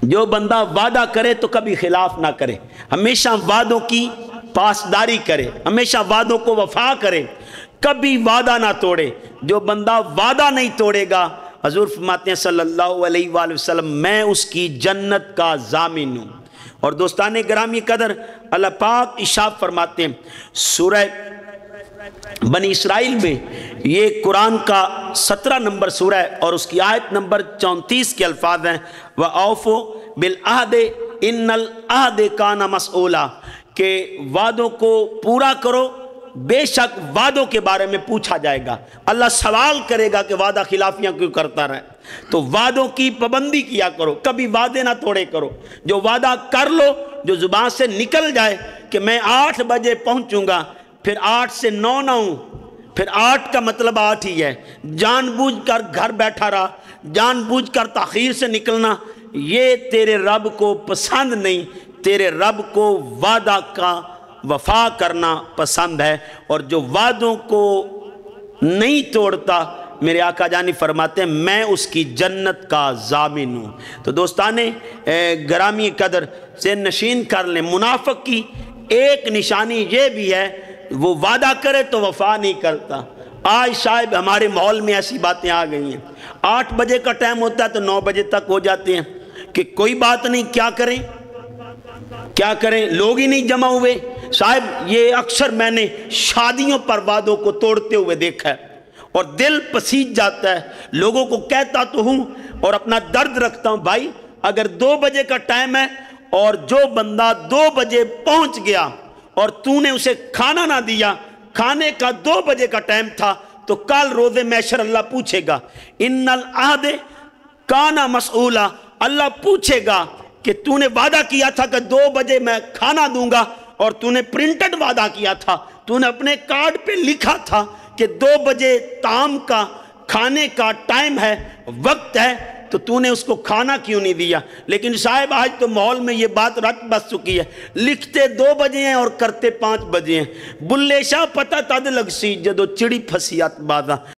جو بندہ وعدہ کرے تو کبھی خلاف نہ کرے، ہمیشہ وعدوں کی پاسداری کرے، ہمیشہ وعدوں کو وفا کرے، کبھی وعدہ نہ توڑے۔ جو بندہ وعدہ نہیں توڑے گا، حضور فرماتے ہیں صلی اللہ علیہ وآلہ وسلم، میں اس کی جنت کا ضامن ہوں۔ اور دوستان گرامی قدر، اللہ پاک ارشاد فرماتے ہیں سورہ بنی اسرائیل میں، یہ قرآن کا 17 نمبر سورہ ہے اور اس کی آیت نمبر 34 کے الفاظ ہیں وَأَوْفُوا بِالْعَهْدِ إِنَّ الْعَهْدَ كَانَ مَسْئُولًا، کہ وعدوں کو پورا کرو، بے شک وعدوں کے بارے میں پوچھا جائے گا۔ اللہ سوال کرے گا کہ وعدہ خلافیاں کیوں کرتا رہے، تو وعدوں کی پابندی کیا کرو، کبھی وعدے نہ توڑے کرو۔ جو وعدہ کر لو، جو زبان سے نکل جائے کہ میں 8 بجے پہنچوں گا، پھر 8 سے 9 نہ ہوں، پھر 8 کا مطلب 8 ہی ہے، جان بوجھ کر گھر بیٹھا رہا، جان بوجھ کر تاخیر سے نکلنا، یہ تیرے رب کو پسند نہیں۔ تیرے رب کو وعدہ کا وفا کرنا پسند ہے، اور جو وعدوں کو نہیں توڑتا، میرے آقا جانی فرماتے ہیں میں اس کی جنت کا ضامن ہوں۔ تو دوستانے گرامی قدر سے نشین کر لیں، منافق کی ایک نشانی یہ بھی ہے، وہ وعدہ کرے تو وفا نہیں کرتا۔ آج شاید ہمارے ماحول میں ایسی باتیں آ گئی ہیں، 8 بجے کا ٹائم ہوتا ہے تو 9 بجے تک ہو جاتے ہیں کہ کوئی بات نہیں، کیا کریں، لوگ ہی نہیں جمع ہوئے۔ صاحب یہ اکثر میں نے شادیوں پر وعدوں کو توڑتے ہوئے دیکھا ہے، اور دل پسیج جاتا ہے۔ لوگوں کو کہتا تو ہوں اور اپنا درد رکھتا ہوں، بھائی اگر 2 بجے کا ٹائم ہے اور جو بندہ 2 بجے پہنچ گیا اور تو نے اسے کھانا نہ دیا، کھانے کا 2 بجے کا ٹائم تھا، تو کل روز محشر اللہ پوچھے گا ان العہد کان مسئولا، اللہ پوچھے گا کہ تو نے وعدہ کیا تھا کہ 2 بجے میں کھانا دوں گا، اور تو نے پرنٹڈ وعدہ کیا تھا، تو نے اپنے کارڈ پہ لکھا تھا کہ 2 بجے طعام کا کھانے کا ٹائم ہے، وقت ہے، تو نے اس کو کھانا کیوں نہیں دیا؟ لیکن صاحب آج تو ماحول میں یہ بات رت بس چکی ہے، لکھتے 2 بجے ہیں اور کرتے 5 بجے ہیں۔ بلے شاہ پتہ تد لگ سی جدو چڑی پھسیات بازا۔